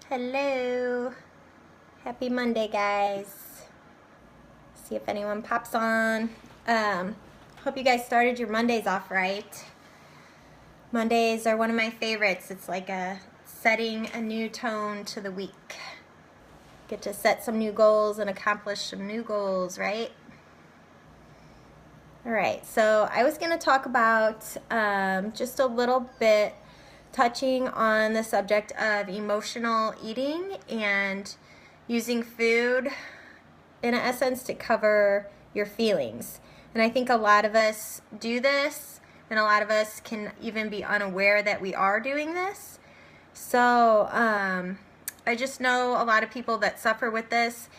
Hello. Happy Monday, guys. See if anyone pops on. Hope you guys started your Mondays off right. Mondays are one of my favorites. It's like setting a new tone to the week. Get to set some new goals and accomplish some new goals, right? All right, so I was going to talk about just a little bit touching on the subject of emotional eating and using food in essence to cover your feelings. And I think a lot of us do this, and a lot of us can even be unaware that we are doing this. So I just know a lot of people that suffer with this,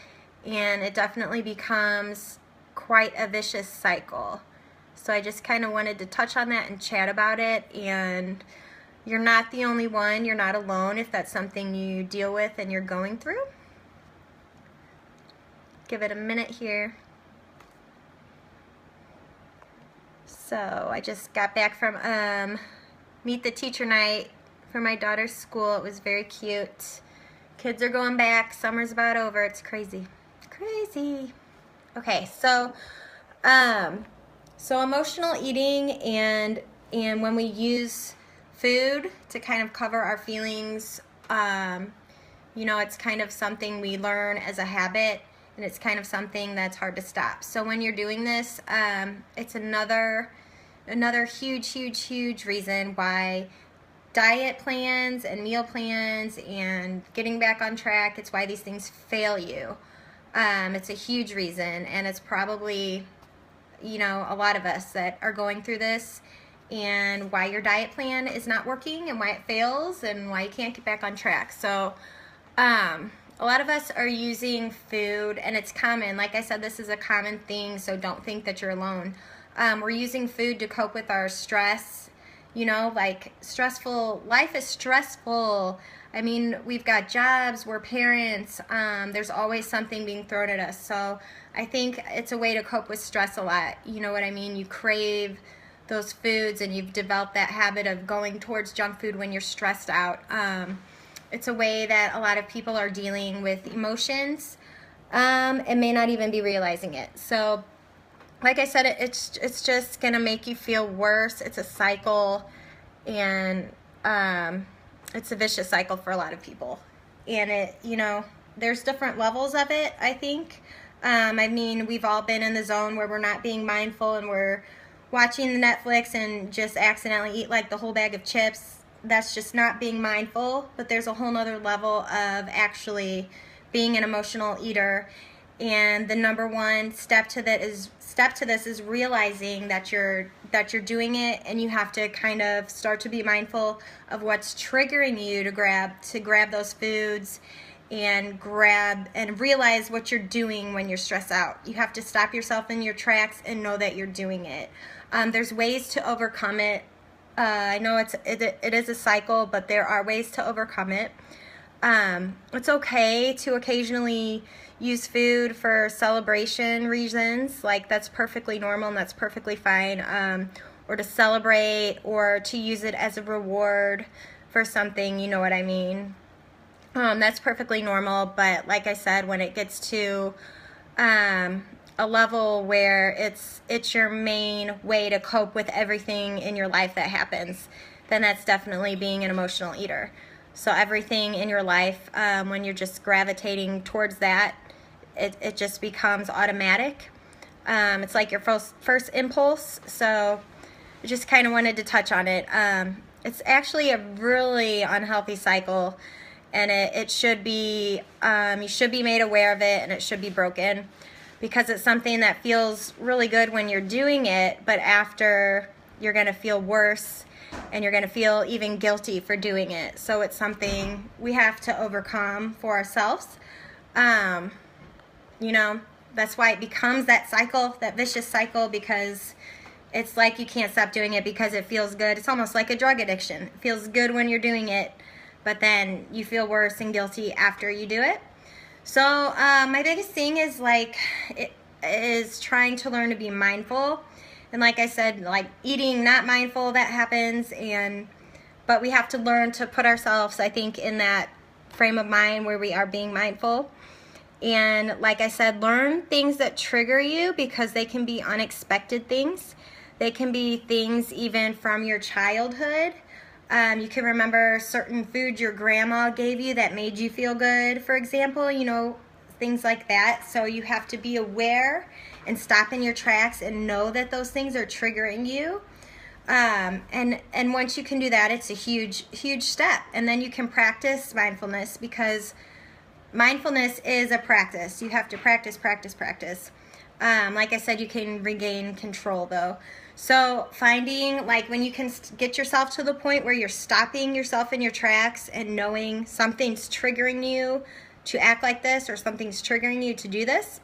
and it definitely becomes quite a vicious cycle. So I just kind of wanted to touch on that and chat about it. And you're not the only one. You're not alone if that's something you deal with and you're going through. Give it a minute here. So I just got back from Meet the Teacher night for my daughter's school. It was very cute. Kids are going back. Summer's about over. It's crazy. Crazy. Okay, so emotional eating and when we use food to kind of cover our feelings, it's kind of something we learn as a habit, and it's kind of something that's hard to stop. So when you're doing this, it's another huge reason why diet plans and meal plans and getting back on track, it's why these things fail you. It's a huge reason, and it's probably, a lot of us that are going through this, and why your diet plan is not working and why it fails and why you can't get back on track. So a lot of us are using food, and it's common. Like I said, this is a common thing, so don't think that you're alone. We're using food to cope with our stress. Life is stressful. I mean, we've got jobs, we're parents, there's always something being thrown at us. So I think it's a way to cope with stress a lot. You know what I mean? You crave those foods, and you've developed that habit of going towards junk food when you're stressed out. It's a way that a lot of people are dealing with emotions and may not even be realizing it. So like I said, it's just going to make you feel worse. It's a cycle, and it's a vicious cycle for a lot of people. And there's different levels of it, I think. We've all been in the zone where we're not being mindful and we're watching Netflix and just accidentally eat like the whole bag of chips. That's just not being mindful. But there's a whole nother level of actually being an emotional eater. And the number one step to this is realizing that you're doing it, and you have to kind of start to be mindful of what's triggering you to grab those foods and realize what you're doing when you're stressed out. You have to stop yourself in your tracks and know that you're doing it. There's ways to overcome it. I know it is a cycle, but there are ways to overcome it. It's okay to occasionally use food for celebration reasons. Like, that's perfectly normal and that's perfectly fine. Or to celebrate, or to use it as a reward for something, you know what I mean? That's perfectly normal. But like I said, when it gets to a level where it's your main way to cope with everything in your life that happens, then that's definitely being an emotional eater. So everything in your life, when you're just gravitating towards that, it just becomes automatic. It's like your first impulse. So I just kind of wanted to touch on it. It's actually a really unhealthy cycle, and it should be, you should be made aware of it, and it should be broken, because it's something that feels really good when you're doing it, but after, you're going to feel worse, and you're going to feel even guilty for doing it. So it's something we have to overcome for ourselves. That's why it becomes that cycle, that vicious cycle, because it's like you can't stop doing it because it feels good. It's almost like a drug addiction. It feels good when you're doing it, but then you feel worse and guilty after you do it. So my biggest thing is trying to learn to be mindful. And like I said, like eating not mindful, that happens, but we have to learn to put ourselves, I think, in that frame of mind where we are being mindful. And like I said, learn things that trigger you, because they can be unexpected things. They can be things even from your childhood. You can remember certain food your grandma gave you that made you feel good, for example, you know, things like that. So you have to be aware and stop in your tracks and know that those things are triggering you. And once you can do that, it's a huge step. And then you can practice mindfulness, because mindfulness is a practice. You have to practice. Like I said, you can regain control though. So finding, like, when you can get yourself to the point where you're stopping yourself in your tracks and knowing something's triggering you to act like this, or something's triggering you to do this,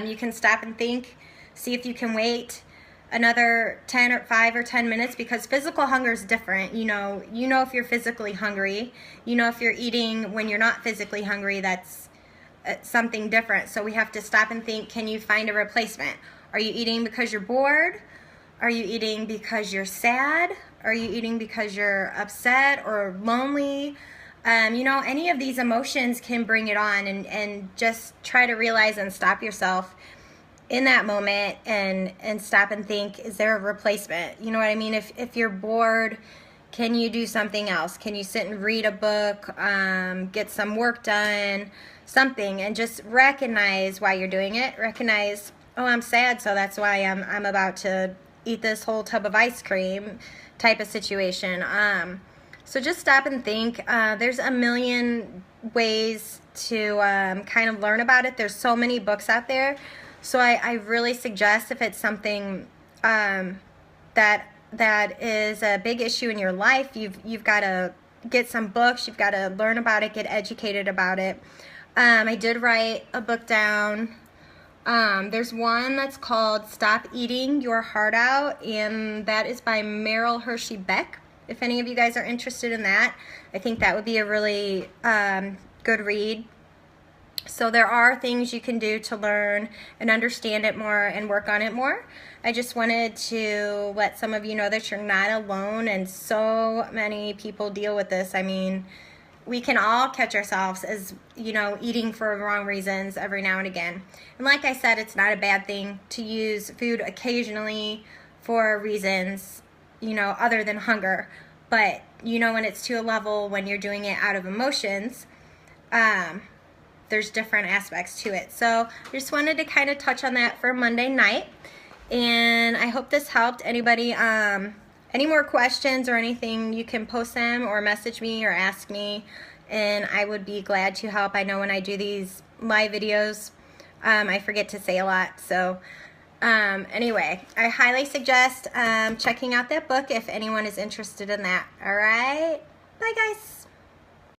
you can stop and think, see if you can wait another 5 or 10 minutes, because physical hunger is different. You know if you're physically hungry. You know if you're eating when you're not physically hungry, that's something different. So we have to stop and think, can you find a replacement? Are you eating because you're bored? Are you eating because you're sad? Are you eating because you're upset or lonely? You know, any of these emotions can bring it on, and just try to realize and stop yourself in that moment and stop and think, is there a replacement? You know what I mean? If you're bored, can you do something else? Can you sit and read a book, get some work done, something, and just recognize why you're doing it. Recognize, oh, I'm sad, so that's why I'm about to eat this whole tub of ice cream type of situation. So just stop and think. There's a million ways to kind of learn about it. There's so many books out there. So I really suggest, if it's something that is a big issue in your life, you've got to get some books. You've got to learn about it, get educated about it. I did write a book down. There's one that's called Stop Eating Your Heart Out, and that is by Meryl Hershey Beck. If any of you guys are interested in that, I think that would be a really good read. So there are things you can do to learn and understand it more and work on it more. I just wanted to let some of you know that you're not alone, and so many people deal with this. I mean, we can all catch ourselves as, you know, eating for wrong reasons every now and again. And like I said, it's not a bad thing to use food occasionally for reasons, you know, other than hunger. But, you know, when it's to a level when you're doing it out of emotions, there's different aspects to it. So I just wanted to kind of touch on that for Monday night. And I hope this helped. Anybody, any more questions or anything, you can post them or message me or ask me, and I would be glad to help. I know when I do these live videos, I forget to say a lot. So anyway, I highly suggest checking out that book if anyone is interested in that. All right, bye guys.